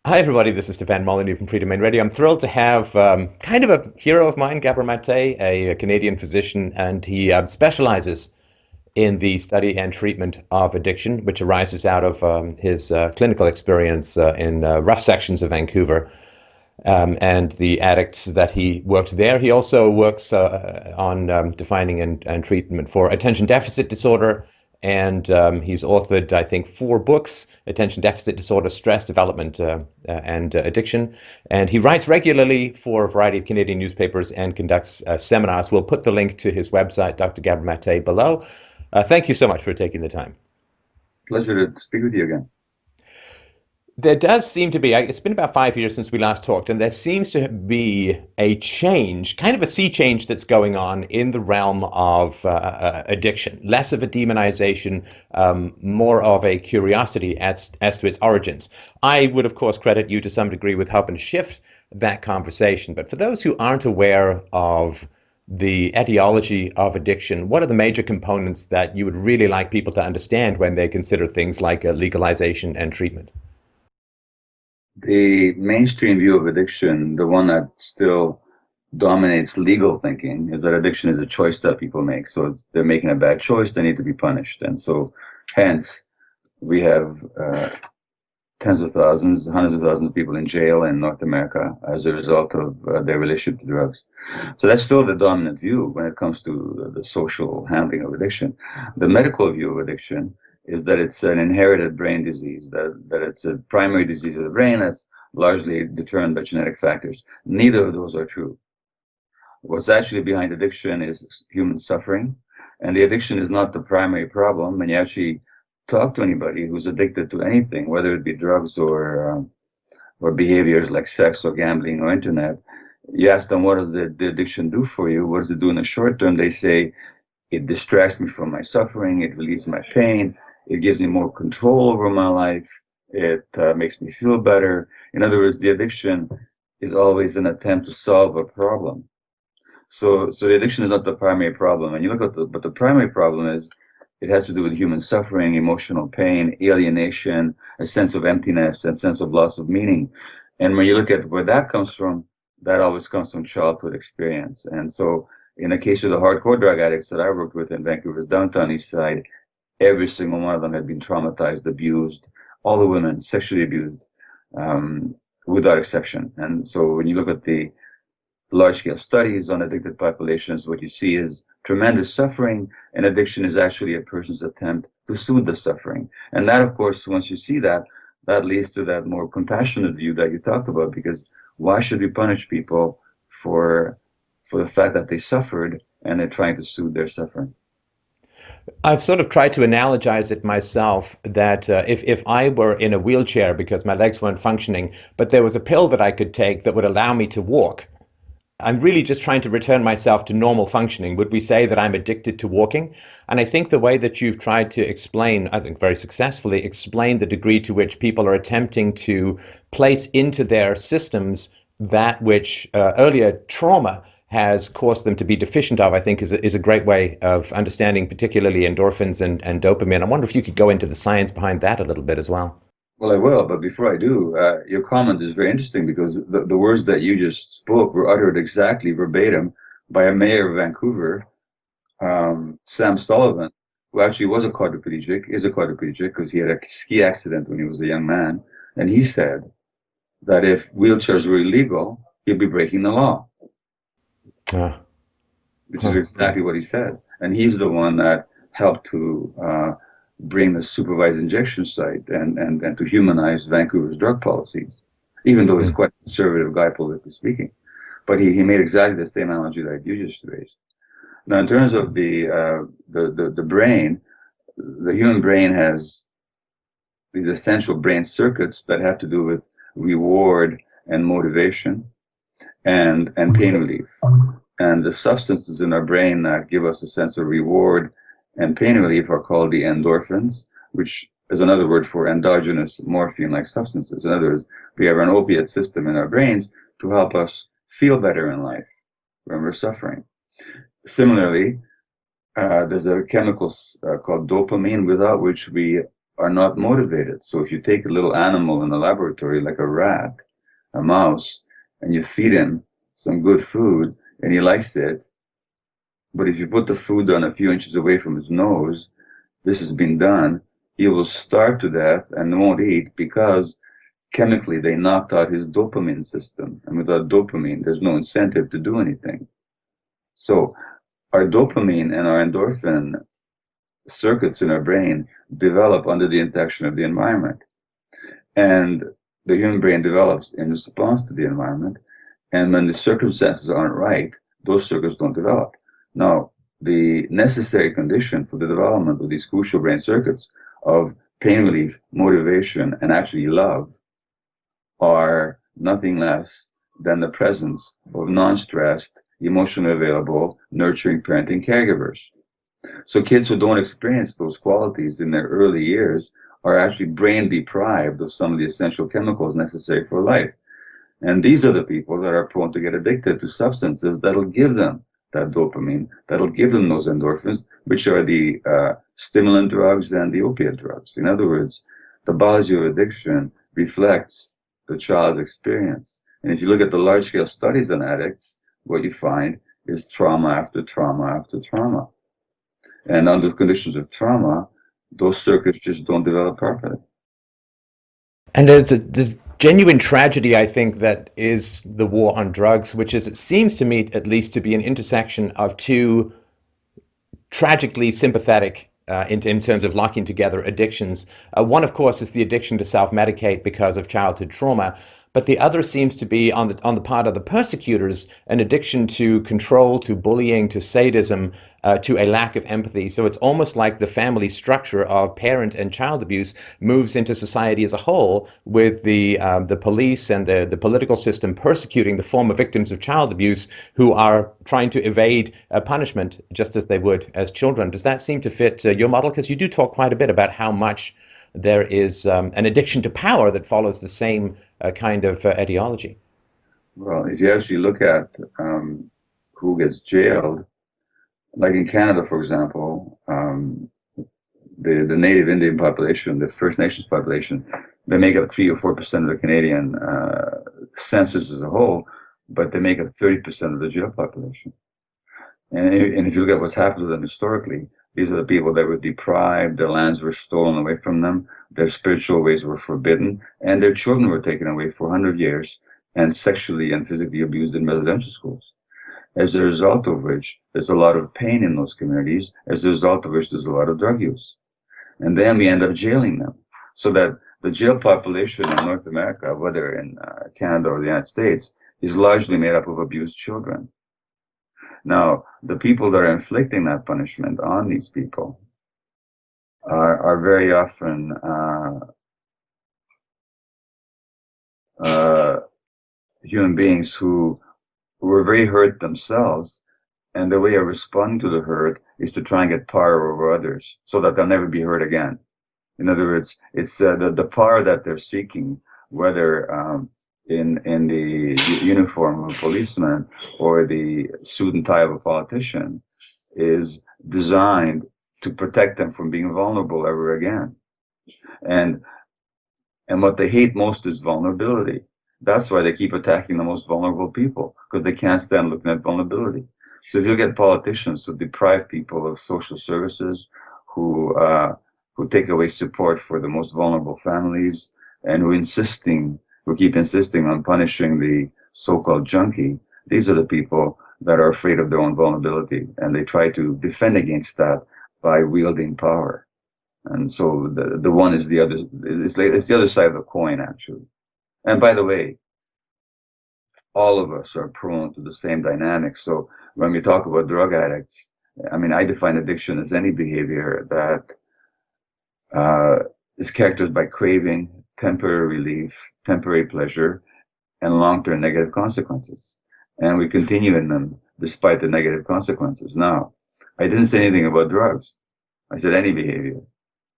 Hi, everybody. This is Stefan Molyneux from Freedom Main Radio. I'm thrilled to have kind of a hero of mine, Gabor Maté, a Canadian physician, and he specializes in the study and treatment of addiction, which arises out of his clinical experience in rough sections of Vancouver and the addicts that he worked there. He also works on defining and treatment for attention deficit disorder. And he's authored, I think, 4 books: Attention Deficit Disorder, Stress Development, and Addiction. And he writes regularly for a variety of Canadian newspapers and conducts seminars. We'll put the link to his website, Dr. Gabor Maté, below. Thank you so much for taking the time. Pleasure to speak with you again. There does seem to be, it's been about 5 years since we last talked, and there seems to be a change, kind of a sea change that's going on in the realm of addiction. Less of a demonization, more of a curiosity as to its origins. I would, of course, credit you to some degree with helping shift that conversation. But for those who aren't aware of the etiology of addiction, what are the major components that you would really like people to understand when they consider things like legalization and treatment? The mainstream view of addiction, the one that still dominates legal thinking, is that addiction is a choice that people make. So if they're making a bad choice, they need to be punished. And so, hence, we have tens of thousands, hundreds of thousands of people in jail in North America as a result of their relationship to drugs. So that's still the dominant view when it comes to the social handling of addiction. The medical view of addiction is that it's an inherited brain disease, that it's a primary disease of the brain that's largely determined by genetic factors. Neither of those are true. What's actually behind addiction is human suffering, and the addiction is not the primary problem. When you actually talk to anybody who's addicted to anything, whether it be drugs or behaviors like sex or gambling or internet, you ask them, what does the addiction do for you? What does it do in the short term? They say, it distracts me from my suffering, it relieves my pain, it gives me more control over my life, it makes me feel better. In other words, the addiction is always an attempt to solve a problem. So the addiction is not the primary problem. And you look at but the primary problem is it has to do with human suffering, emotional pain, alienation, a sense of emptiness, and sense of loss of meaning. And when you look at where that comes from, that always comes from childhood experience. And so in the case of the hardcore drug addicts that I worked with in Vancouver's downtown east side, every single one of them had been traumatized, abused, all the women sexually abused, um, without exception. And so when you look at the large-scale studies on addicted populations, what you see is tremendous suffering, and addiction is actually a person's attempt to soothe the suffering. And that, of course, once you see that, that leads to that more compassionate view that you talked about, because why should we punish people for the fact that they suffered and they're trying to soothe their suffering? I've sort of tried to analogize it myself that if I were in a wheelchair because my legs weren't functioning, but there was a pill that I could take that would allow me to walk, I'm really just trying to return myself to normal functioning. Would we say that I'm addicted to walking? And I think the way that you've tried to explain, I think very successfully, explain the degree to which people are attempting to place into their systems that which earlier trauma has caused them to be deficient of, I think is a great way of understanding, particularly endorphins and dopamine. I wonder if you could go into the science behind that a little bit as well. Well, I will, but before I do, your comment is very interesting because the words that you just spoke were uttered exactly verbatim by a mayor of Vancouver, Sam Sullivan, who actually was a quadriplegic, is a quadriplegic because he had a ski accident when he was a young man. And he said that if wheelchairs were illegal, he'd be breaking the law, Uh, which is huh. exactly what he said. And he's the one that helped to bring the supervised injection site and to humanize Vancouver's drug policies, even though he's Hmm. quite a conservative guy, politically speaking. But he made exactly the same analogy that you just raised. Now, in terms of the brain, the human brain has these essential brain circuits that have to do with reward and motivation and pain relief. And the substances in our brain that give us a sense of reward and pain relief are called the endorphins, which is another word for endogenous morphine-like substances. In other words, we have an opiate system in our brains to help us feel better in life when we're suffering. Similarly, there's a chemical called dopamine, without which we are not motivated. So if you take a little animal in the laboratory, like a rat, a mouse, and you feed him some good food and he likes it, but if you put the food on a few inches away from his nose, this has been done, he will starve to death and won't eat because chemically they knocked out his dopamine system. And without dopamine, there's no incentive to do anything. So our dopamine and our endorphin circuits in our brain develop under the interaction of the environment. And the human brain develops in response to the environment. And when the circumstances aren't right, those circuits don't develop. Now, the necessary condition for the development of these crucial brain circuits of pain relief, motivation, and actually love are nothing less than the presence of non-stressed, emotionally available, nurturing parenting caregivers. So kids who don't experience those qualities in their early years are actually brain deprived of some of the essential chemicals necessary for life. And these are the people that are prone to get addicted to substances that'll give them that dopamine, that'll give them those endorphins, which are the stimulant drugs and the opiate drugs. In other words, the biology of addiction reflects the child's experience. And if you look at the large scale studies on addicts, what you find is trauma after trauma after trauma. And under conditions of trauma, those circuits just don't develop properly. And there's this genuine tragedy, I think, that is the war on drugs, which is, it seems to me at least, to be an intersection of two tragically sympathetic in terms of locking together addictions. One, of course, is the addiction to self-medicate because of childhood trauma, but the other seems to be on the part of the persecutors an addiction to control, to bullying, to sadism, to a lack of empathy. So it's almost like the family structure of parent and child abuse moves into society as a whole, with the police and the political system persecuting the former victims of child abuse who are trying to evade punishment just as they would as children. Does that seem to fit your model? Because you do talk quite a bit about how much there is an addiction to power that follows the same kind of ideology. Well, if you actually look at who gets jailed, like in Canada, for example, the native Indian population, the First Nations population, they make up 3 or 4% of the Canadian census as a whole, but they make up 30% of the jail population. And if you look at what's happened to them historically, these are the people that were deprived, their lands were stolen away from them, their spiritual ways were forbidden, and their children were taken away for 100 years and sexually and physically abused in residential schools. As a result of which, there's a lot of pain in those communities, as a result of which, there's a lot of drug use. And then we end up jailing them. So that the jail population in North America, whether in Canada or the United States, is largely made up of abused children. Now, the people that are inflicting that punishment on these people are very often uh, human beings who are very hurt themselves, and the way of responding to the hurt is to try and get power over others so that they'll never be hurt again. In other words, it's the power that they're seeking, whether in the uniform of a policeman or the suit and tie of a politician, is designed to protect them from being vulnerable ever again. And and what they hate most is vulnerability. That's why they keep attacking the most vulnerable people, because they can't stand looking at vulnerability. So if you get politicians who deprive people of social services, who who take away support for the most vulnerable families, and who keep insisting on punishing the so-called junkie, these are the people that are afraid of their own vulnerability, and they try to defend against that by wielding power. And so the one is the other. It's the other side of the coin, actually. And by the way, all of us are prone to the same dynamics. So when we talk about drug addicts, I mean, I define addiction as any behavior that uh, is characterized by craving, temporary relief, temporary pleasure, and long-term negative consequences. And we continue in them despite the negative consequences. Now, I didn't say anything about drugs. I said any behavior.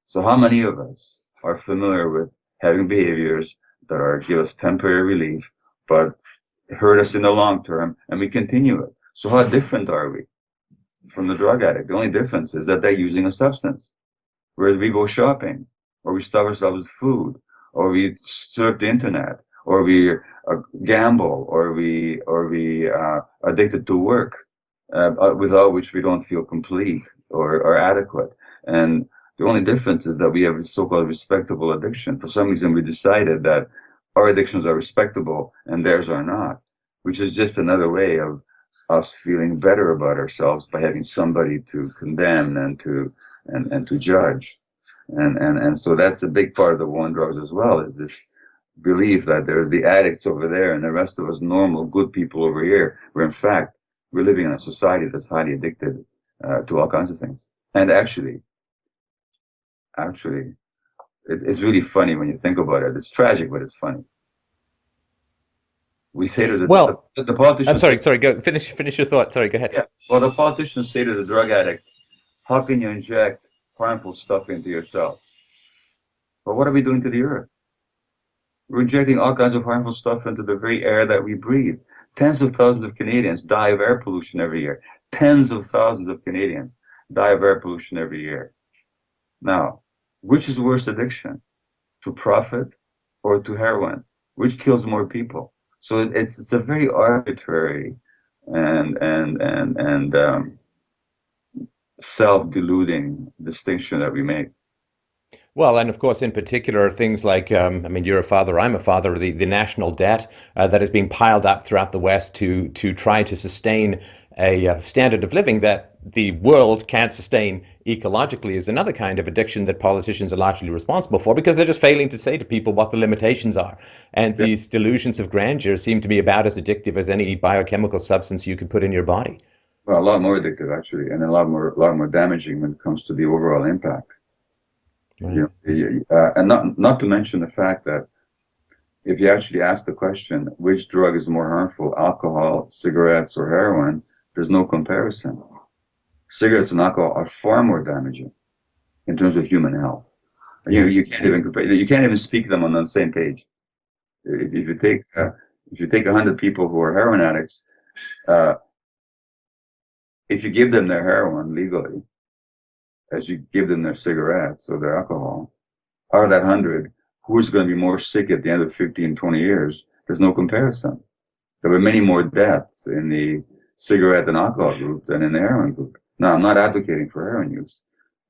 So how many of us are familiar with having behaviors that are give us temporary relief, but hurt us in the long term, and we continue it? So how different are we from the drug addict? The only difference is that they're using a substance, whereas we go shopping or we stuff ourselves with food, or we surf the internet, or we gamble, or we addicted to work, without which we don't feel complete or adequate. And the only difference is that we have a so-called respectable addiction. For some reason, we decided that our addictions are respectable and theirs are not, which is just another way of us feeling better about ourselves by having somebody to condemn and to judge. And so that's a big part of the war on drugs as well, is this belief that there's the addicts over there and the rest of us normal, good people over here, where in fact we're living in a society that's highly addicted to all kinds of things. And actually, it's really funny when you think about it. It's tragic, but it's funny. We say to Well, the I'm politicians say, sorry, go finish your thought. Sorry, go ahead. yeah, well, the politicians say to the drug addict, how can you inject harmful stuff into yourself? But what are we doing to the earth? We're injecting all kinds of harmful stuff into the very air that we breathe. Tens of thousands of Canadians die of air pollution every year. Tens of thousands of Canadians die of air pollution every year. Now, which is worse addiction? To profit or to heroin? Which kills more people? So it's a very arbitrary and self-deluding distinction that we make. Well, and of course, in particular, things like, I mean, you're a father, I'm a father, the national debt that is being piled up throughout the West to try to sustain a standard of living that the world can't sustain ecologically is another kind of addiction that politicians are largely responsible for because they're just failing to say to people what the limitations are. And Yeah, these delusions of grandeur seem to be about as addictive as any biochemical substance you could put in your body. well, a lot more addictive actually, and a lot more damaging when it comes to the overall impact. Right. And not to mention the fact that if you actually ask the question, which drug is more harmful, alcohol, cigarettes, or heroin, there's no comparison. Cigarettes and alcohol are far more damaging in terms of human health. Yeah. You can't even compare. You can't even speak them on the same page. If you take if you take 100 people who are heroin addicts, uh, if you give them their heroin legally, as you give them their cigarettes or their alcohol, out of that 100, who's going to be more sick at the end of 15, 20 years? There's no comparison. There were many more deaths in the cigarette and alcohol group than in the heroin group. Now, I'm not advocating for heroin use.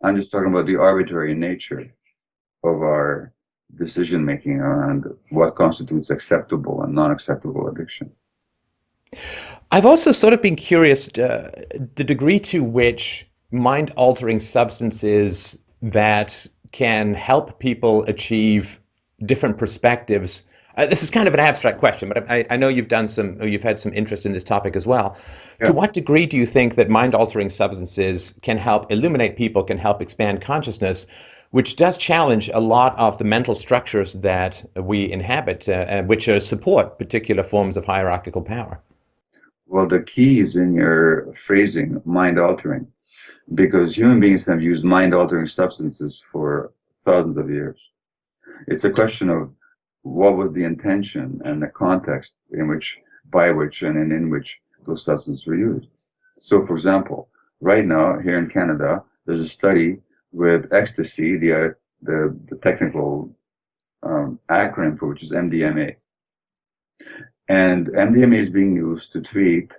I'm just talking about the arbitrary nature of our decision making around what constitutes acceptable and non acceptable addiction. I've also sort of been curious the degree to which mind altering substances that can help people achieve different perspectives. This is kind of an abstract question, but I know you've done some, or you've had some interest in this topic as well. To Yeah. what degree do you think that mind altering substances can help illuminate people, can help expand consciousness, which does challenge a lot of the mental structures that we inhabit, which support particular forms of hierarchical power? Well, the key is in your phrasing, mind altering, because human beings have used mind altering substances for thousands of years. It's a question of what was the intention and the context in which, by which, and in which those substances were used. So, for example, right now here in Canada, there's a study with ecstasy, the technical acronym for which is MDMA, and MDMA is being used to treat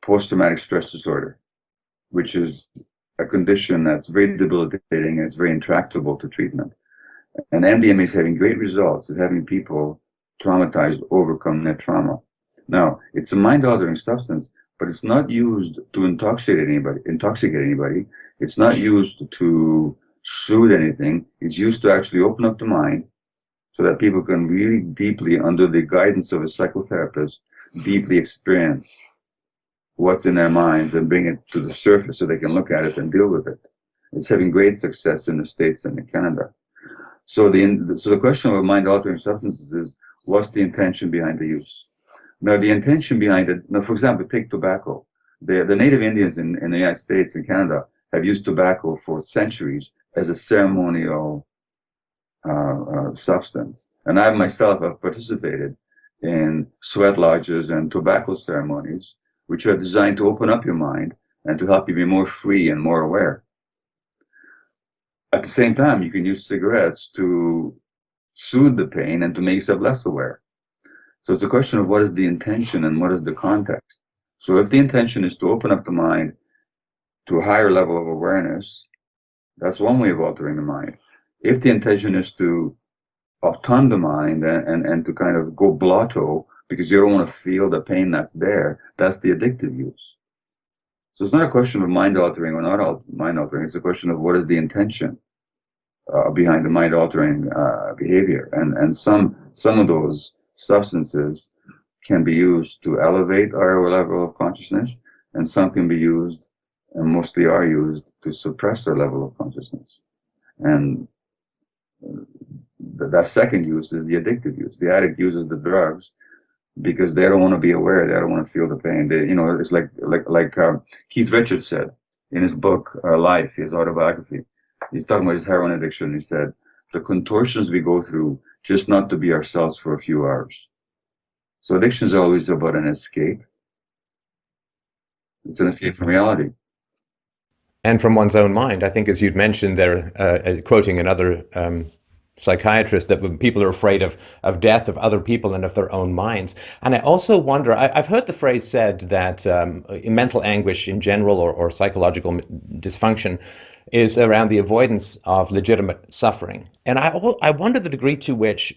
post-traumatic stress disorder, which is a condition that's very debilitating and it's very intractable to treatment. And MDMA is having great results at having people traumatized overcome their trauma. Now, it's a mind-altering substance, but it's not used to intoxicate anybody. It's not used to soothe anything. It's used to actually open up the mind so that people can really deeply, under the guidance of a psychotherapist, deeply experience what's in their minds and bring it to the surface so they can look at it and deal with it. It's having great success in the States and in Canada. So the question of mind altering substances is what's the intention behind the use? Now the intention behind it, now for example, take tobacco. The native Indians in the United States and Canada have used tobacco for centuries as a ceremonial substance. And I myself have participated in sweat lodges and tobacco ceremonies, which are designed to open up your mind and to help you be more free and more aware. At the same time, you can use cigarettes to soothe the pain and to make yourself less aware. So it's a question of what is the intention and what is the context. So if the intention is to open up the mind to a higher level of awareness, that's one way of altering the mind. If the intention is to upturn the mind and to kind of go blotto because you don't want to feel the pain that's there, that's the addictive use. So it's not a question of mind altering or not mind altering. It's a question of what is the intention behind the mind altering behavior. And some of those substances can be used to elevate our level of consciousness, and some can be used, and mostly are used, to suppress our level of consciousness. And that second use is the addictive use. The addict uses the drugs because they don't want to be aware. They don't want to feel the pain. It's like Keith Richards said in his book Life, his autobiography. He's talking about his heroin addiction. He said the contortions we go through just not to be ourselves for a few hours. So addiction is always about an escape. It's an escape from reality. And from one's own mind. I think, as you'd mentioned there, quoting another psychiatrist, that when people are afraid of death, of other people, and of their own minds. And I also wonder, I've heard the phrase said that mental anguish in general, or psychological dysfunction, is around the avoidance of legitimate suffering. And I wonder the degree to which,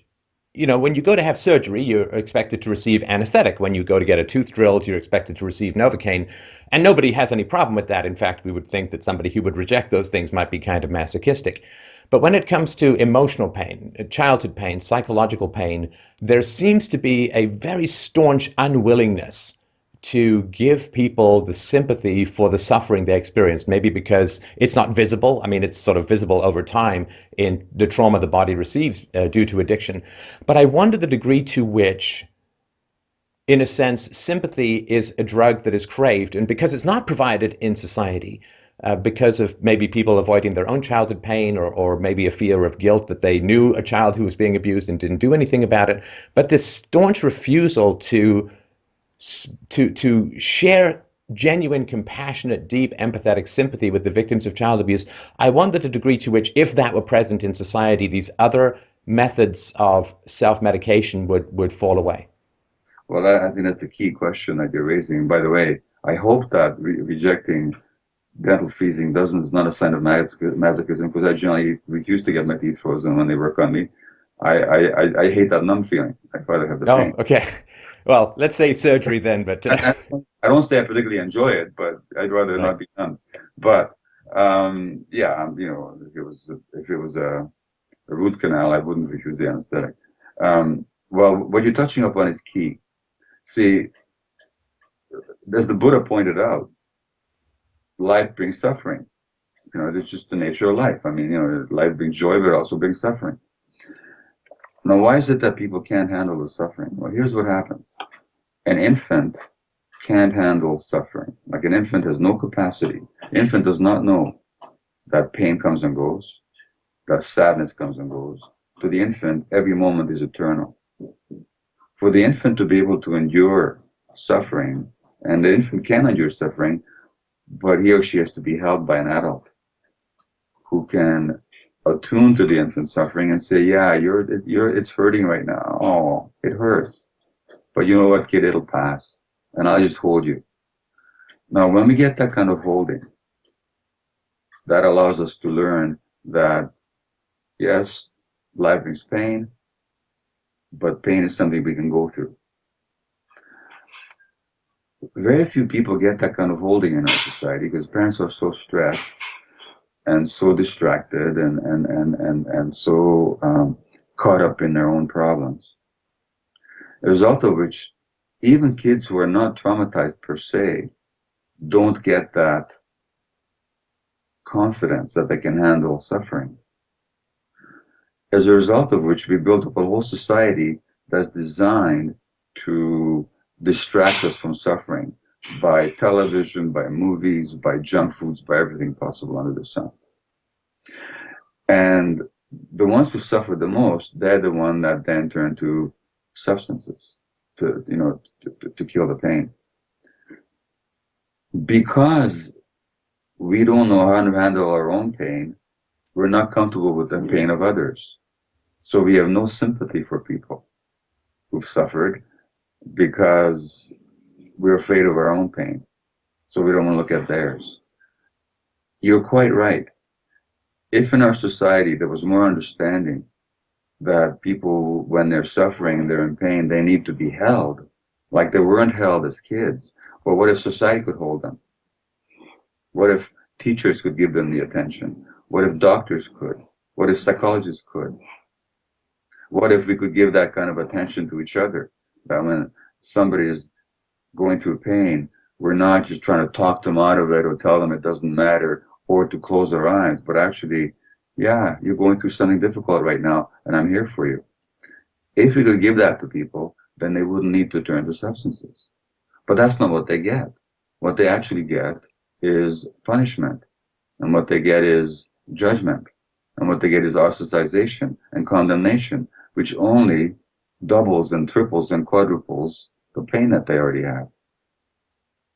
when you go to have surgery, you're expected to receive anesthetic. When you go to get a tooth drilled, you're expected to receive Novocaine. And nobody has any problem with that. In fact, we would think that somebody who would reject those things might be kind of masochistic. But when it comes to emotional pain, childhood pain, psychological pain, there seems to be a very staunch unwillingness to give people the sympathy for the suffering they experience, maybe because it's not visible. I mean, it's sort of visible over time in the trauma the body receives due to addiction. But I wonder the degree to which, in a sense, sympathy is a drug that is craved, and because it's not provided in society, because of maybe people avoiding their own childhood pain, or maybe a fear of guilt that they knew a child who was being abused and didn't do anything about it. But this staunch refusal to share genuine, compassionate, deep, empathetic sympathy with the victims of child abuse. I wonder the degree to which, if that were present in society, these other methods of self-medication would fall away. Well, I think that's a key question that you're raising. By the way, I hope that rejecting dental freezing doesn't is not a sign of masochism, because I generally refuse to get my teeth frozen when they work on me. I hate that numb feeling. I'd rather have the Oh, pain. okay. Well, let's say surgery then, but I don't say I particularly enjoy it, but I'd rather right. not be numb. But yeah, if it was a root canal, I wouldn't refuse the anesthetic. Well, what you're touching upon is key. See, as the Buddha pointed out, life brings suffering. It's just the nature of life. I mean, life brings joy, but it also brings suffering. Now, why is it that people can't handle the suffering? Well, here's what happens. An infant can't handle suffering. Like, an infant has no capacity. Infant does not know that pain comes and goes, that sadness comes and goes. To the infant, every moment is eternal. For the infant to be able to endure suffering, and the infant can endure suffering, but he or she has to be held by an adult who can attune to the infant suffering and say, yeah, it's hurting right now. Oh, it hurts. But you know what, kid, it'll pass. And I'll just hold you. Now, when we get that kind of holding, that allows us to learn that, yes, life brings pain, but pain is something we can go through. Very few people get that kind of holding in our society because parents are so stressed and so distracted and so caught up in their own problems. The result of which, even kids who are not traumatized per se don't get that confidence that they can handle suffering. As a result of which, we built up a whole society that's designed to distract us from suffering by television, by movies, by junk foods, by everything possible under the sun. And the ones who suffer the most, they're the one that then turn to substances to kill the pain. Because we don't know how to handle our own pain, We're not comfortable with the pain of others. So we have no sympathy for people who've suffered because we're afraid of our own pain. So we don't want to look at theirs. You're quite right. If in our society there was more understanding that people, when they're suffering and they're in pain, they need to be held like they weren't held as kids. But what if society could hold them? What if teachers could give them the attention? What if doctors could? What if psychologists could? What if we could give that kind of attention to each other? That when somebody is going through pain, we're not just trying to talk them out of it or tell them it doesn't matter or to close their eyes, but actually, yeah, you're going through something difficult right now, and I'm here for you. If we could give that to people, then they wouldn't need to turn to substances. But that's not what they get. What they actually get is punishment, and what they get is judgment, and what they get is ostracization and condemnation, which only doubles and triples and quadruples the pain that they already have.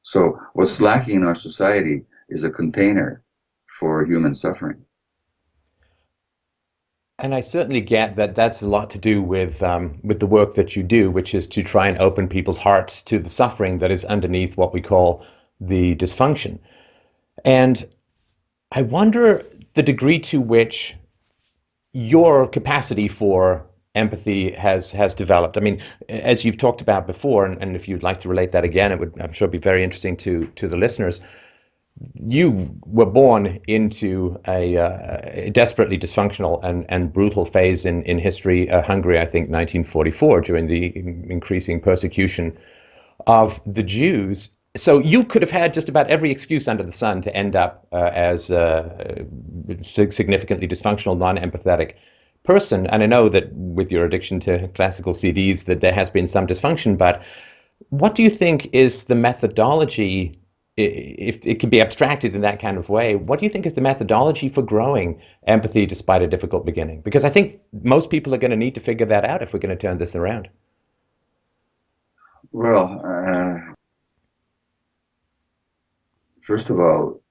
So what's lacking in our society is a container for human suffering. And I certainly get that that's a lot to do with the work that you do, which is to try and open people's hearts to the suffering that is underneath what we call the dysfunction. And I wonder the degree to which your capacity for empathy has developed. I mean, as you've talked about before, and if you'd like to relate that again, it would, I'm sure, be very interesting to the listeners. You were born into a desperately dysfunctional and brutal phase in history, Hungary, I think 1944, during the increasing persecution of the Jews. So you could have had just about every excuse under the sun to end up as a significantly dysfunctional, non-empathetic person. And I know that with your addiction to classical CDs that there has been some dysfunction, but what do you think is the methodology, if it can be abstracted in that kind of way, what do you think is the methodology for growing empathy despite a difficult beginning? Because I think most people are going to need to figure that out if we're going to turn this around. Well, first of all,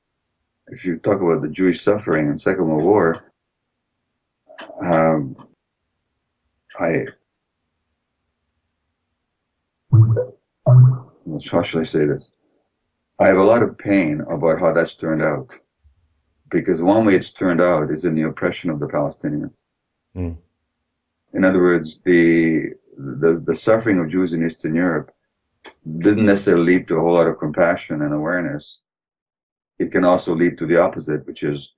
if you talk about the Jewish suffering in the Second World War, um, I how should I say this? I have a lot of pain about how that's turned out because one way it's turned out is in the oppression of the Palestinians. Mm. In other words, the suffering of Jews in Eastern Europe didn't necessarily lead to a whole lot of compassion and awareness. It can also lead to the opposite, which is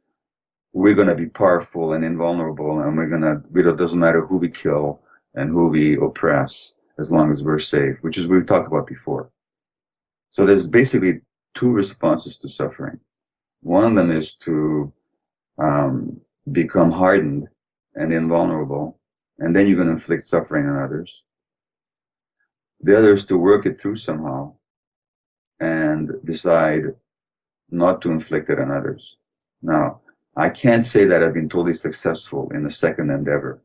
we're going to be powerful and invulnerable, and it doesn't matter who we kill and who we oppress as long as we're safe, which is what we talked about before. So there's basically two responses to suffering. One of them is to um, become hardened and invulnerable, and then you're going to inflict suffering on others. The other is to work it through somehow and decide not to inflict it on others. Now, I can't say that I've been totally successful in the second endeavor.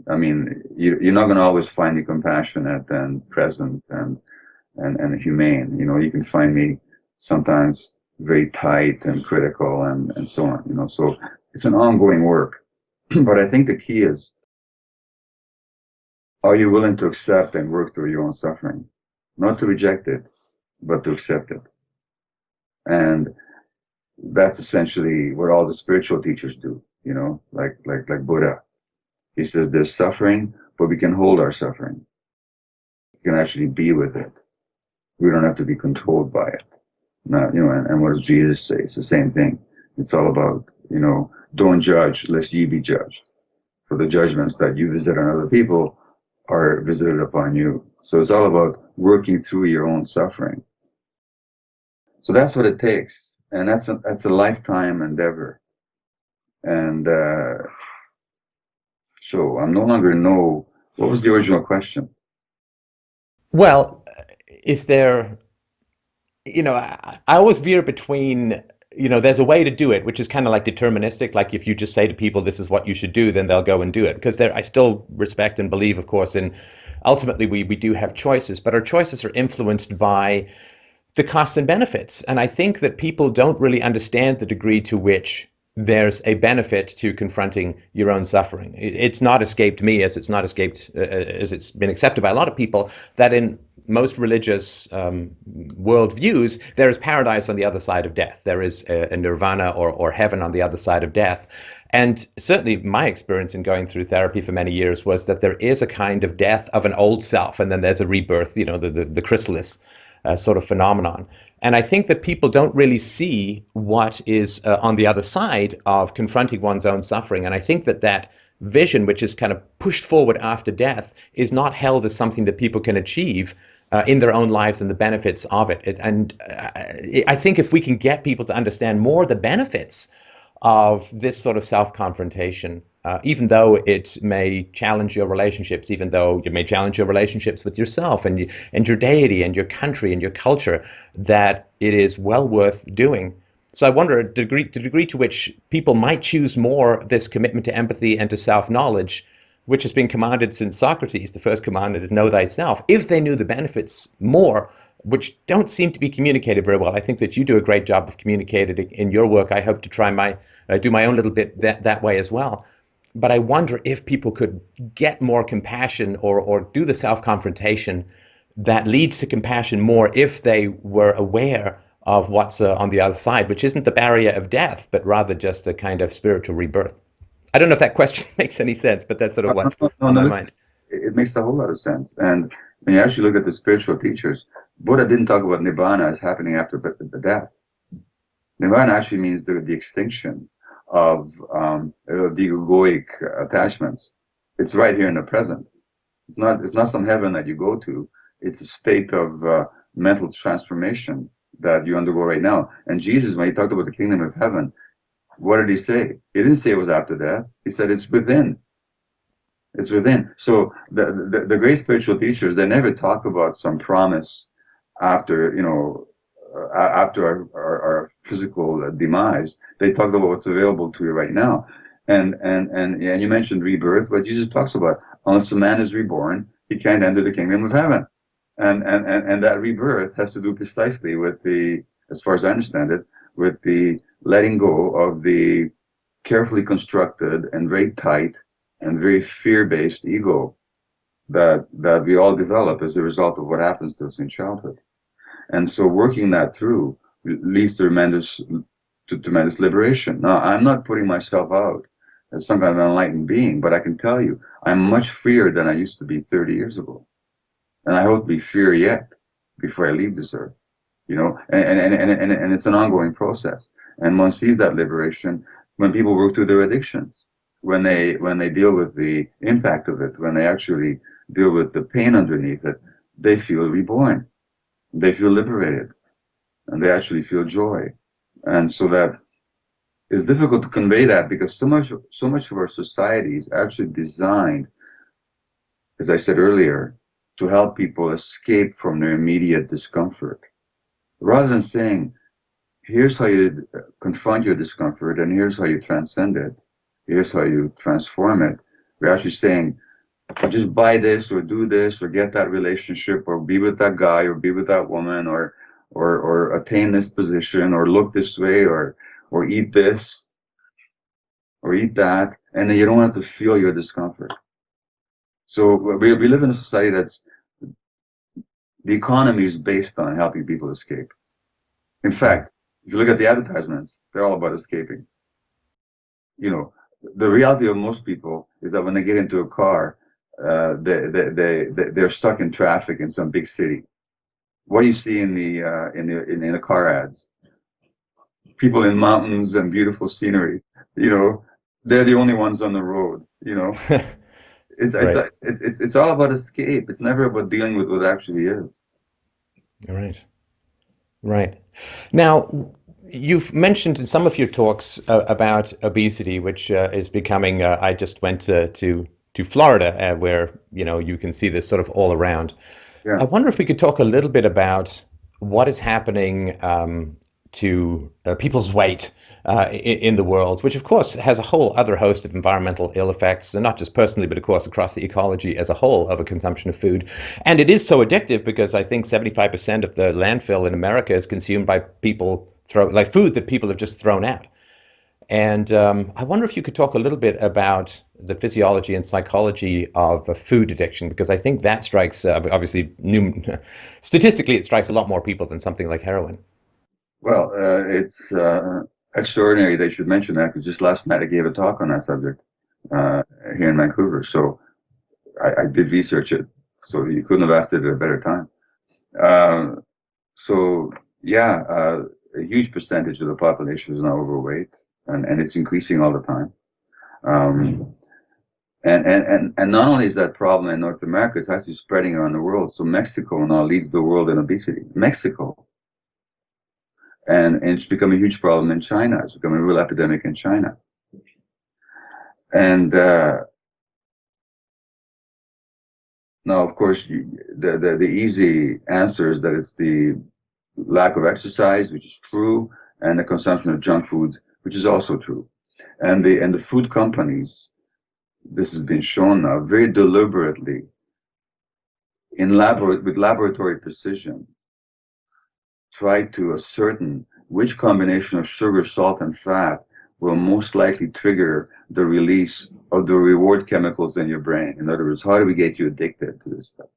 I mean, you're not going to always find me compassionate and present and humane. You know, you can find me sometimes very tight and critical and so on, you know. So it's an ongoing work. But I think the key is, are you willing to accept and work through your own suffering? Not to reject it, but to accept it. And that's essentially what all the spiritual teachers do, you know, like Buddha. He says there's suffering, but we can hold our suffering. We can actually be with it. We don't have to be controlled by it. Not, you know, and what does Jesus say? It's the same thing. It's all about, you know, don't judge lest ye be judged. For the judgments that you visit on other people are visited upon you. So it's all about working through your own suffering. So that's what it takes. And that's a lifetime endeavor. And so I'm no longer know what was the original question. Well, is there, I always veer between, there's a way to do it, which is kind of like deterministic. Like if you just say to people, this is what you should do, then they'll go and do it. Because I still respect and believe, of course, in ultimately we do have choices, but our choices are influenced by the costs and benefits. And I think that people don't really understand the degree to which there's a benefit to confronting your own suffering. It's not escaped me, as it's not escaped, as it's been accepted by a lot of people, that in most religious worldviews, there is paradise on the other side of death. There is a nirvana or heaven on the other side of death. And certainly my experience in going through therapy for many years was that there is a kind of death of an old self, and then there's a rebirth, the chrysalis sort of phenomenon. And I think that people don't really see what is on the other side of confronting one's own suffering. And I think that that vision, which is kind of pushed forward after death, is not held as something that people can achieve in their own lives and the benefits of it. I think if we can get people to understand more the benefits of this sort of self-confrontation, even though it may challenge your relationships, even though it may challenge your relationships with yourself and your deity and your country and your culture, that it is well worth doing. So I wonder the degree to which people might choose more this commitment to empathy and to self-knowledge, which has been commanded since Socrates. The first commandment is know thyself. If they knew the benefits more, which don't seem to be communicated very well. I think that you do a great job of communicating it in your work. I hope to try do my own little bit that way as well. But I wonder if people could get more compassion or do the self-confrontation that leads to compassion more if they were aware of what's on the other side, which isn't the barrier of death, but rather just a kind of spiritual rebirth. I don't know if that question makes any sense, but that's sort of No, what's no, no, on no, my listen, mind. it makes a whole lot of sense. And when you actually look at the spiritual teachers, Buddha didn't talk about nibbana as happening after the death. Nirvana actually means the extinction of the egoic attachments. It's right here in the present. It's not some heaven that you go to. It's a state of mental transformation that you undergo right now. And Jesus, when he talked about the kingdom of heaven, what did he say? He didn't say it was after death. He said it's within. It's within. So the great spiritual teachers, they never talked about some promise after, after our physical demise. They talked about what's available to you right now. And you mentioned rebirth. What Jesus talks about, unless a man is reborn, he can't enter the kingdom of heaven. And that rebirth has to do precisely with the, as far as I understand it, with the letting go of the carefully constructed and very tight and very fear-based ego that we all develop as a result of what happens to us in childhood. And so working that through leads to tremendous liberation. Now, I'm not putting myself out as some kind of enlightened being, but I can tell you, I'm much freer than I used to be 30 years ago. And I hope to be freer yet before I leave this earth. And it's an ongoing process. And one sees that liberation when people work through their addictions, when they deal with the impact of it, when they actually deal with the pain underneath it, they feel reborn, they feel liberated, and they actually feel joy. And so that is difficult to convey that because so much of our society is actually designed, as I said earlier, to help people escape from their immediate discomfort. Rather than saying, here's how you confront your discomfort and here's how you transcend it, here's how you transform it, we're actually saying, just buy this or do this or get that relationship or be with that guy or be with that woman or attain this position or look this way or eat this or eat that, and then you don't have to feel your discomfort. So we live in a society that's, the economy is based on helping people escape. In fact, if you look at the advertisements, they're all about escaping. You know, the reality of most people is that when they get into a car, they're stuck in traffic in some big city. What do you see in the car ads? People in mountains and beautiful scenery. You know, they're the only ones on the road. It's it's Right. it's it's it's all about escape. It's never about dealing with what actually is. Right. Right. Now, you've mentioned in some of your talks about obesity, which is becoming. I just went to Florida, where you can see this sort of all around. I Yeah. wonder if we could talk a little bit about what is happening to people's weight in the world, which of course has a whole other host of environmental ill effects, and not just personally, but of course across the ecology as a whole of a consumption of food. And it is so addictive because I think 75% of the landfill in America is consumed by people like food that people have just thrown out. And I wonder if you could talk a little bit about the physiology and psychology of food addiction, because I think that strikes, obviously, statistically, it strikes a lot more people than something like heroin. Well, it's extraordinary that you should mention that because just last night I gave a talk on that subject uh, here in Vancouver. So I did research it. So you couldn't have asked it at a better time. Uh, so yeah, a huge percentage of the population is now overweight, and it's increasing all the time. Um, and not only is that problem in North America, it's actually spreading around the world. So Mexico now leads the world in obesity. Mexico. And it's become a huge problem in China. It's become a real epidemic in China. And now, of course, the easy answer is that it's the lack of exercise, which is true, and the consumption of junk foods, which is also true. And the food companies, this has been shown now, very deliberately with laboratory precision, try to ascertain which combination of sugar, salt, and fat will most likely trigger the release of the reward chemicals in your brain. In other words, how do we get you addicted to this stuff?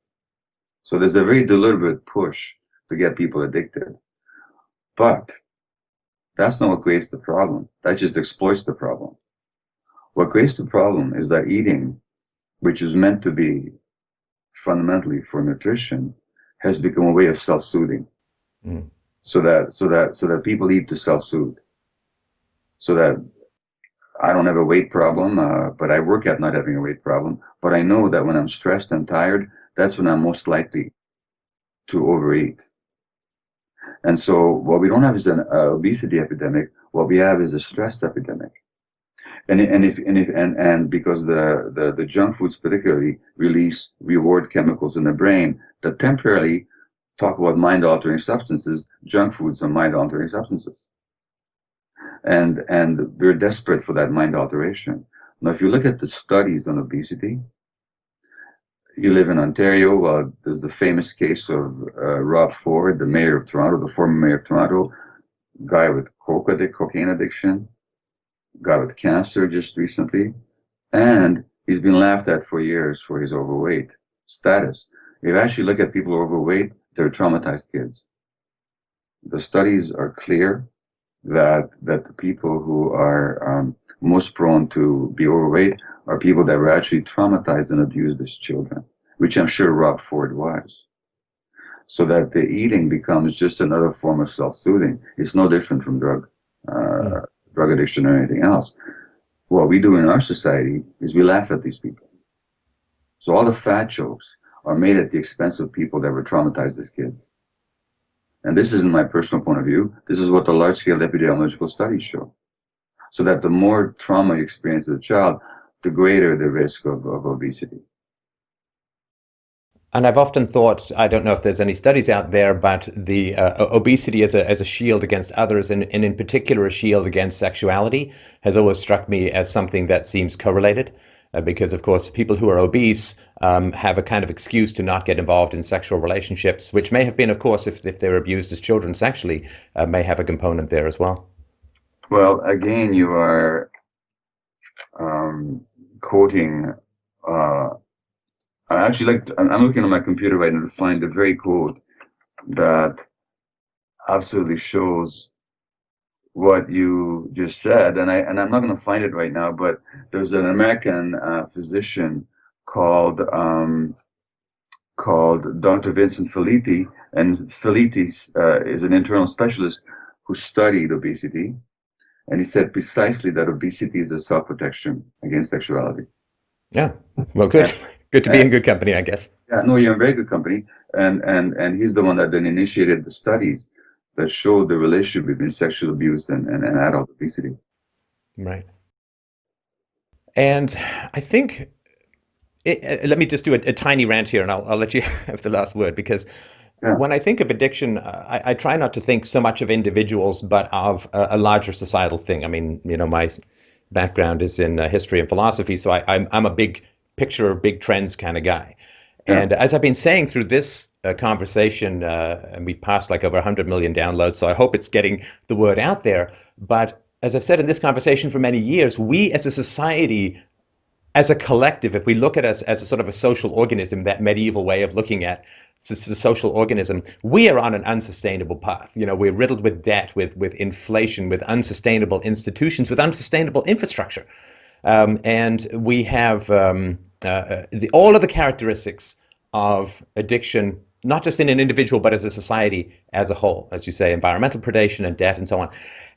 So there's a very deliberate push to get people addicted. But that's not what creates the problem. That just exploits the problem. What creates the problem is that eating, which is meant to be fundamentally for nutrition, has become a way of self-soothing. Mm. So that people eat to self-soothe. So that I don't have a weight problem, but I work at not having a weight problem. But I know that when I'm stressed and tired, that's when I'm most likely to overeat. And so what we don't have is an obesity epidemic. What we have is a stress epidemic. And because the junk foods particularly release reward chemicals in the brain that temporarily talk about mind altering substances, junk foods are mind altering substances. And we're desperate for that mind alteration. Now, if you look at the studies on obesity, you live in Ontario. Well, there's the famous case of Rob Ford, the mayor of Toronto, the former mayor of Toronto, guy with cocaine addiction, guy with cancer just recently, and he's been laughed at for years for his overweight status. If you actually look at people who are overweight, they're traumatized kids. The studies are clear that the people who are most prone to be overweight are people that were actually traumatized and abused as children, which I'm sure Rob Ford was. So that the eating becomes just another form of self-soothing. It's no different from Mm. drug addiction or anything else. What we do in our society is we laugh at these people. So all the fat jokes are made at the expense of people that were traumatized as kids. And this isn't my personal point of view. This is what the large-scale epidemiological studies show. So that the more trauma you experience as a child, the greater the risk of obesity. And I've often thought, I don't know if there's any studies out there, but the obesity as a shield against others, and in particular a shield against sexuality, has always struck me as something that seems correlated. Because, of course, people who are obese have a kind of excuse to not get involved in sexual relationships, which may have been, of course, if they were abused as children sexually, may have a component there as well. Well, again, you are um, quoting. Uh, I'm looking at my computer right now to find the very quote that absolutely shows what you just said, and I'm not going to find it right now, but there's an American physician called Dr. Vincent Felitti, and Felitti is an internal specialist who studied obesity, and he said precisely that obesity is a self-protection against sexuality. Yeah, well, good. And, Good to be and in good company, I guess. yeah, no, you're in very good company, and he's the one that then initiated the studies that showed the relationship between sexual abuse and adult obesity. Right. And I think let me just do a tiny rant here, and I'll let you have the last word. Because Yeah, when I think of addiction, I try not to think so much of individuals, but of a larger societal thing. I mean, my background is in history and philosophy, so I'm a big picture, big trends kind of guy. yeah. And as I've been saying through this conversation, and we've passed like over 100 million downloads, so I hope it's getting the word out there. But as I've said in this conversation for many years, we as a society, as a collective, if we look at us as a sort of a social organism, that medieval way of looking at the social organism, we are on an unsustainable path. You know, we're riddled with debt, with inflation, with unsustainable institutions, with unsustainable infrastructure. And we have all of the characteristics of addiction, not just in an individual, but as a society as a whole, as you say, environmental predation and debt and so on.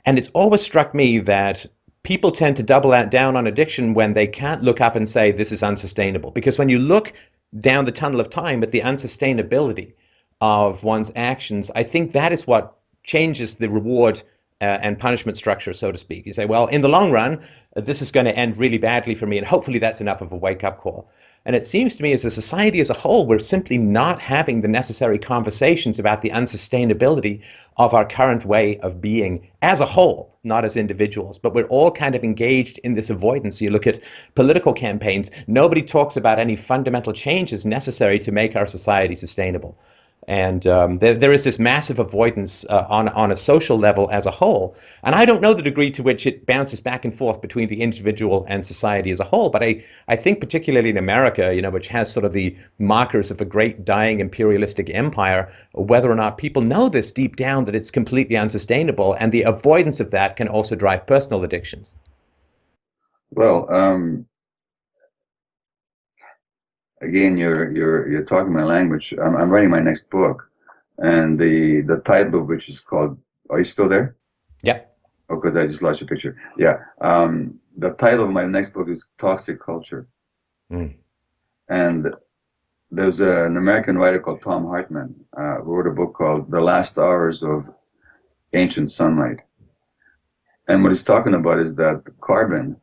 And it's always struck me that people tend to double down on addiction when they can't look up and say, this is unsustainable. Because when you look down the tunnel of time at the unsustainability of one's actions, I think that is what changes the reward and punishment structure, so to speak. You say, well, in the long run, this is going to end really badly for me, and hopefully that's enough of a wake up call. And it seems to me, as a society as a whole, we're simply not having the necessary conversations about the unsustainability of our current way of being as a whole, not as individuals. But we're all kind of engaged in this avoidance. You look at political campaigns, nobody talks about any fundamental changes necessary to make our society sustainable. And there is this massive avoidance on a social level as a whole. And I don't know the degree to which it bounces back and forth between the individual and society as a whole. But I think particularly in America, you know, which has sort of the markers of a great dying imperialistic empire, whether or not people know this deep down that it's completely unsustainable. And the avoidance of that can also drive personal addictions. Well, again, you're talking my language. I'm writing my next book, and the title of which is called. Are you still there? Yep. Oh, because I just lost your picture. Yeah. The title of my next book is Toxic Culture, Mm. and there's an American writer called Tom Hartman who wrote a book called The Last Hours of Ancient Sunlight, and what he's talking about is that the carbon,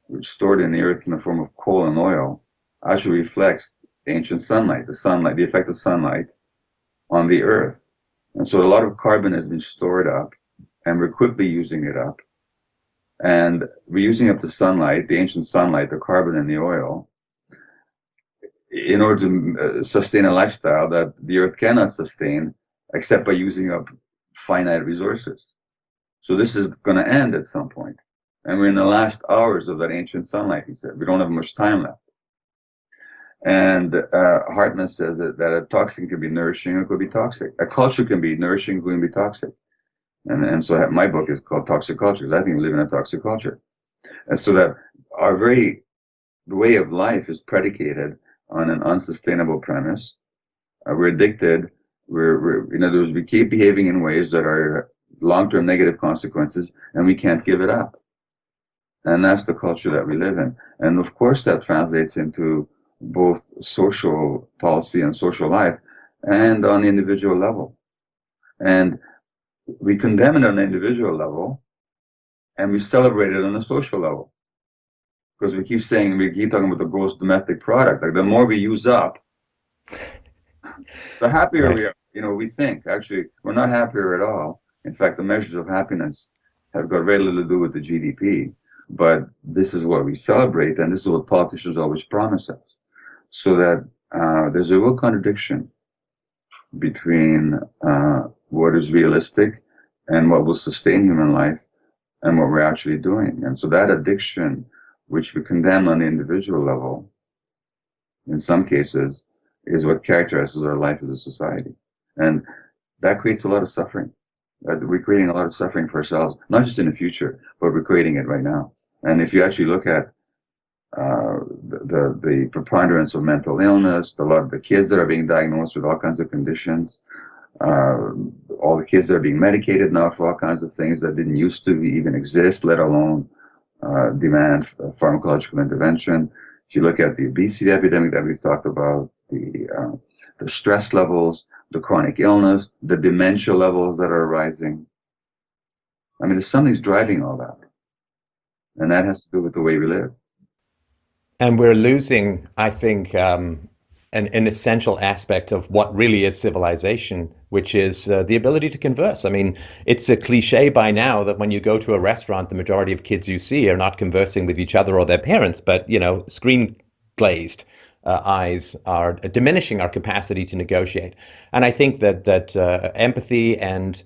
which is stored in the earth in the form of coal and oil, actually reflects ancient sunlight, the effect of sunlight on the earth. And so a lot of carbon has been stored up, and we're quickly using it up. And we're using up the sunlight, the ancient sunlight, the carbon and the oil, in order to sustain a lifestyle that the earth cannot sustain except by using up finite resources. So this is going to end at some point. And we're in the last hours of that ancient sunlight, he said. We don't have much time left. And Hartman says that a toxin can be nourishing or it could be toxic. A culture can be nourishing, it can be toxic. And so my book is called Toxic Culture, because I think we live in a toxic culture. And so that our very way of life is predicated on an unsustainable premise. We're addicted. In other words, we keep behaving in ways that are long-term negative consequences, and we can't give it up. And that's the culture that we live in. And of course, that translates into both social policy and social life and on the individual level. And we condemn it on an individual level and we celebrate it on a social level. Because we keep talking about the gross domestic product. Like the more we use up, the happier Right. we are. You know, we think actually we're not happier at all. In fact, the measures of happiness have got very little to do with the GDP. But this is what we celebrate, and this is what politicians always promise us. So that there's a real contradiction between what is realistic and what will sustain human life and what we're actually doing. And so that addiction, which we condemn on the individual level, in some cases, is what characterizes our life as a society. And that creates a lot of suffering. We're creating a lot of suffering for ourselves, not just in the future, but we're creating it right now. And if you actually look at the preponderance of mental illness, a lot of the kids that are being diagnosed with all kinds of conditions, uh, all the kids that are being medicated now for all kinds of things that didn't used to even exist, let alone demand pharmacological intervention. If you look at the obesity epidemic that we've talked about, the stress levels, the chronic illness, the dementia levels that are rising. I mean, there's something's driving all that, and that has to do with the way we live. And we're losing, I think, an essential aspect of what really is civilization, which is the ability to converse. I mean, it's a cliche by now that when you go to a restaurant, the majority of kids you see are not conversing with each other or their parents, but, you know, screen glazed eyes are diminishing our capacity to negotiate. And I think that empathy and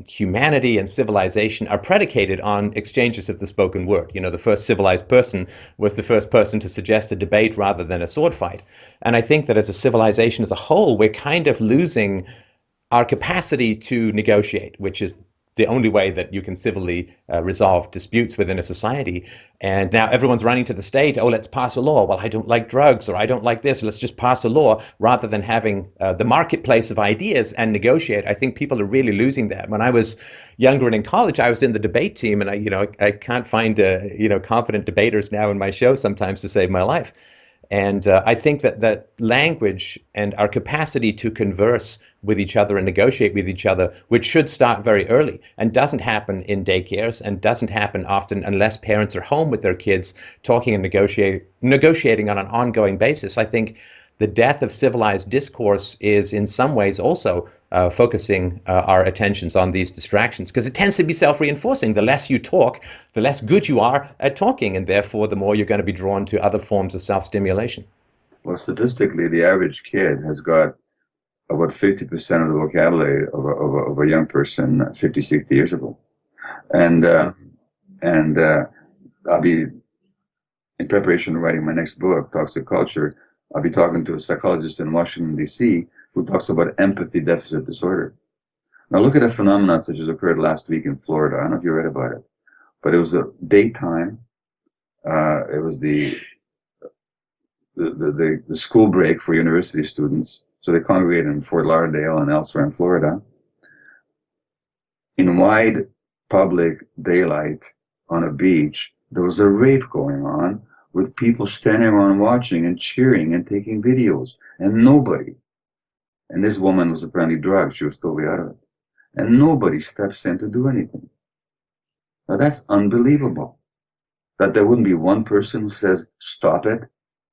humanity and civilization are predicated on exchanges of the spoken word. You know, the first civilized person was the first person to suggest a debate rather than a sword fight. And I think that as a civilization as a whole, we're kind of losing our capacity to negotiate, which is the only way that you can civilly resolve disputes within a society. And now everyone's running to the state. Oh, let's pass a law. Well, I don't like drugs, or I don't like this. Let's just pass a law rather than having the marketplace of ideas and negotiate. I think people are really losing that. When I was younger and in college, I was in the debate team, and I can't find competent debaters now in my show sometimes to save my life. And I think that language and our capacity to converse with each other and negotiate with each other, which should start very early and doesn't happen in daycares and doesn't happen often unless parents are home with their kids talking and negotiating on an ongoing basis. I think the death of civilized discourse is in some ways also focusing our attentions on these distractions, because it tends to be self-reinforcing. The less you talk, the less good you are at talking, and therefore the more you're going to be drawn to other forms of self-stimulation. Well, statistically, the average kid has got about 50% of the vocabulary of a young person 50, 60 years ago. And I'll be, in preparation of writing my next book, Toxic Culture, I'll be talking to a psychologist in Washington, D.C., who talks about empathy deficit disorder. Now, look at a phenomenon such as occurred last week in Florida. I don't know if you read about it, but it was a daytime. It was the school break for university students. So they congregated in Fort Lauderdale and elsewhere in Florida. In wide public daylight on a beach, there was a rape going on with people standing around watching and cheering and taking videos, and nobody, and this woman was apparently drugged, she was totally out of it, and nobody steps in to do anything. Now that's unbelievable, that there wouldn't be one person who says, stop it,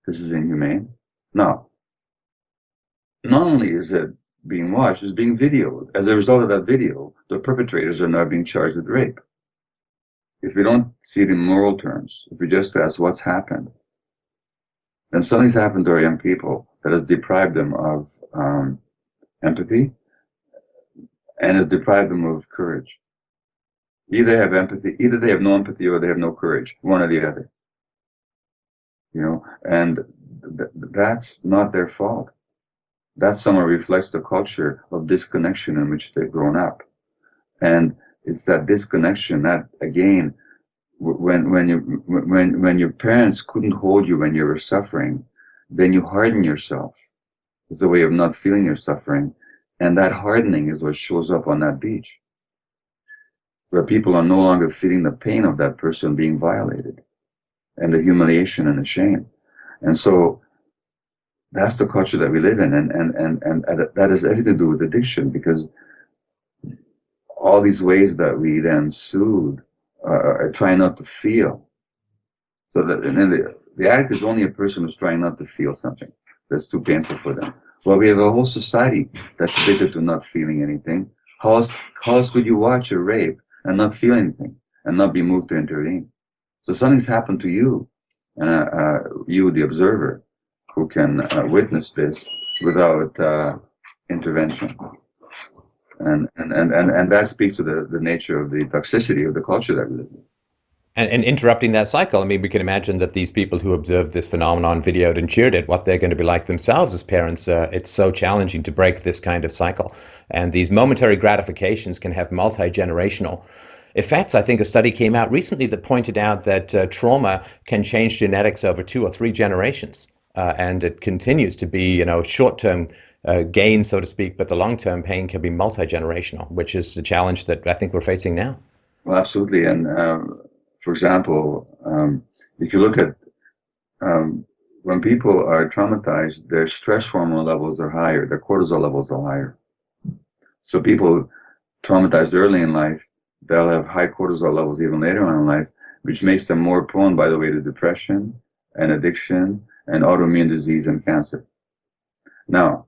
this is inhumane. Now, not only is it being watched, it's being videoed. As a result of that video, the perpetrators are now being charged with rape. If we don't see it in moral terms, if we just ask what's happened, then something's happened to our young people that has deprived them of empathy and has deprived them of courage. Either they have empathy, either they have no empathy or they have no courage, one or the other. And that's not their fault. That somehow reflects the culture of disconnection in which they've grown up. And it's that disconnection that, again, when your parents couldn't hold you when you were suffering, then you harden yourself. It's a way of not feeling your suffering. And that hardening is what shows up on that beach, where people are no longer feeling the pain of that person being violated and the humiliation and the shame. And so that's the culture that we live in. And that has everything to do with addiction, because all these ways that we then soothe are trying not to feel. So that, and then the addict is only a person who's trying not to feel something that's too painful for them. Well, we have a whole society that's addicted to not feeling anything. How else could you watch a rape and not feel anything and not be moved to intervene? So something's happened to you, and you, the observer, who can witness this without intervention. And that speaks to the nature of the toxicity of the culture that we live in. And interrupting that cycle, I mean, we can imagine that these people who observed this phenomenon, videoed and cheered it, what they're going to be like themselves as parents. It's so challenging to break this kind of cycle. And these momentary gratifications can have multi-generational effects. I think a study came out recently that pointed out that trauma can change genetics over 2 or 3 generations. And it continues to be, short-term gain, so to speak, but the long-term pain can be multi-generational, which is a challenge that I think we're facing now. Well, absolutely. And for example, if you look at when people are traumatized, their stress hormone levels are higher, their cortisol levels are higher. So people traumatized early in life, they'll have high cortisol levels even later on in life, which makes them more prone, by the way, to depression and addiction and autoimmune disease and cancer. Now,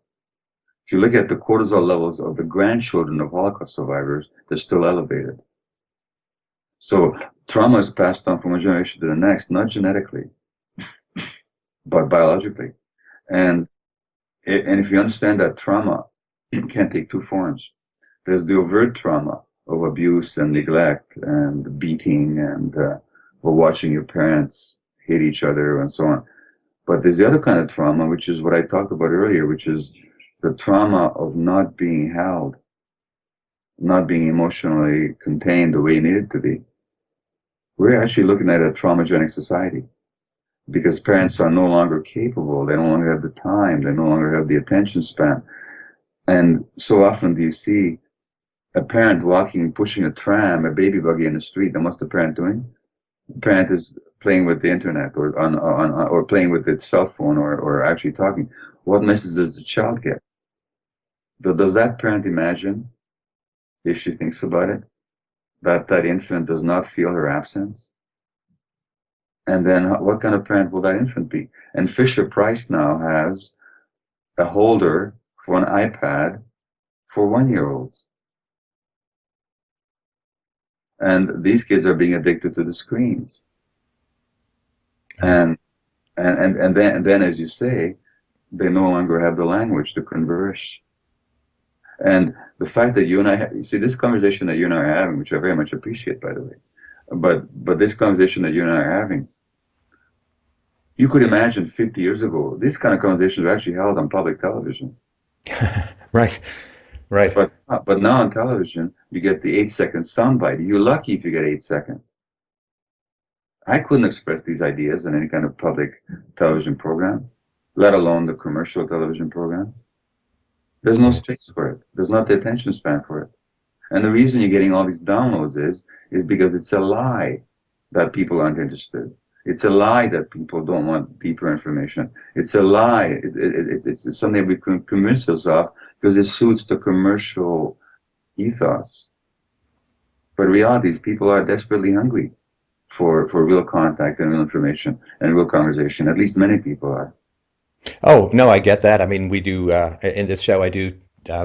if you look at the cortisol levels of the grandchildren of Holocaust survivors, they're still elevated. So trauma is passed on from one generation to the next, not genetically, but biologically. And if you understand that trauma can take two forms, There's the overt trauma of abuse and neglect and beating and or watching your parents hate each other and so on. But there's the other kind of trauma, which is what I talked about earlier, which is the trauma of not being held, not being emotionally contained the way you need it to be. We're actually looking at a traumagenic society because parents are no longer capable. They no longer have the time. They no longer have the attention span. And so often do you see a parent walking, pushing a tram, a baby buggy in the street, and what's the parent doing? The parent is playing with the internet or playing with its cell phone or actually talking. What message does the child get? Does that parent imagine, if she thinks about it, that that infant does not feel her absence? And then what kind of parent will that infant be? And Fisher Price now has a holder for an iPad for 1 year olds. And these kids are being addicted to the screens. Yeah. And and then as you say, they no longer have the language to converse. And the fact that you and I have, you see this conversation that you and I are having, which I very much appreciate, by the way, but this conversation that you and I are having, you could imagine 50 years ago, these kind of conversations were actually held on public television. Right, right. But now on television, you get the 8 second soundbite. You're lucky if you get 8 seconds. I couldn't express these ideas in any kind of public television program, let alone the commercial television program. There's no Yeah. space for it. There's not the attention span for it. And the reason you're getting all these downloads is because it's a lie that people aren't interested. It's a lie that people don't want deeper information. It's a lie. It's something we can convince ourselves because it suits the commercial ethos. But in reality is people are desperately hungry for real contact and real information and real conversation. At least many people are. Oh, no, I get that. I mean, we do in this show, I do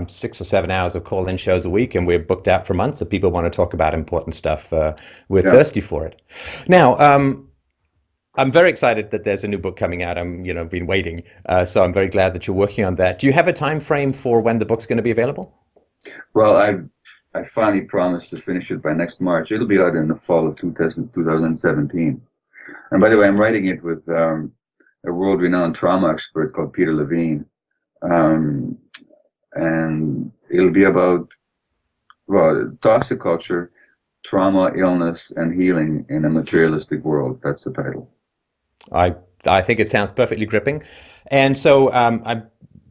6 or 7 hours of call-in shows a week, and we're booked out for months. If people want to talk about important stuff, we're Yeah. thirsty for it. Now, I'm very excited that there's a new book coming out. Been waiting, so I'm very glad that you're working on that. Do you have a time frame for when the book's going to be available? Well, I finally promised to finish it by next March. It'll be out in the fall of 2017. And by the way, I'm writing it with a world-renowned trauma expert called Peter Levine. Um, and it'll be about, well, toxic culture, trauma, illness, and healing in a materialistic world. That's the title. I I think it sounds perfectly gripping, and so I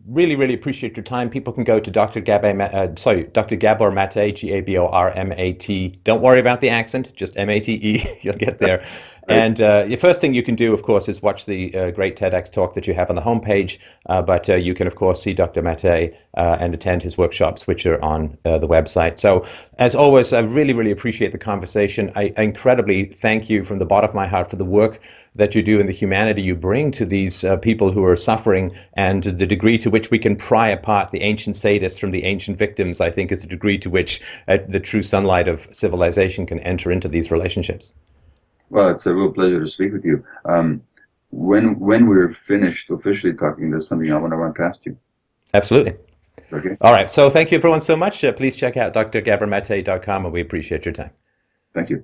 really really appreciate your time. People can go to Dr. Gabor Maté, Gabormat. Don't worry about the accent, just Mate. You'll get there. Right. And the first thing you can do, of course, is watch the great TEDx talk that you have on the homepage. But you can, of course, see Dr. Maté and attend his workshops, which are on the website. So, as always, I really, really appreciate the conversation. I incredibly thank you from the bottom of my heart for the work that you do and the humanity you bring to these people who are suffering, and the degree to which we can pry apart the ancient sadists from the ancient victims, I think, is the degree to which the true sunlight of civilization can enter into these relationships. Well, it's a real pleasure to speak with you. When we're finished officially talking, there's something I want to run past you. Absolutely. Okay? All right. So thank you everyone so much. Please check out drgabormate.com, and we appreciate your time. Thank you.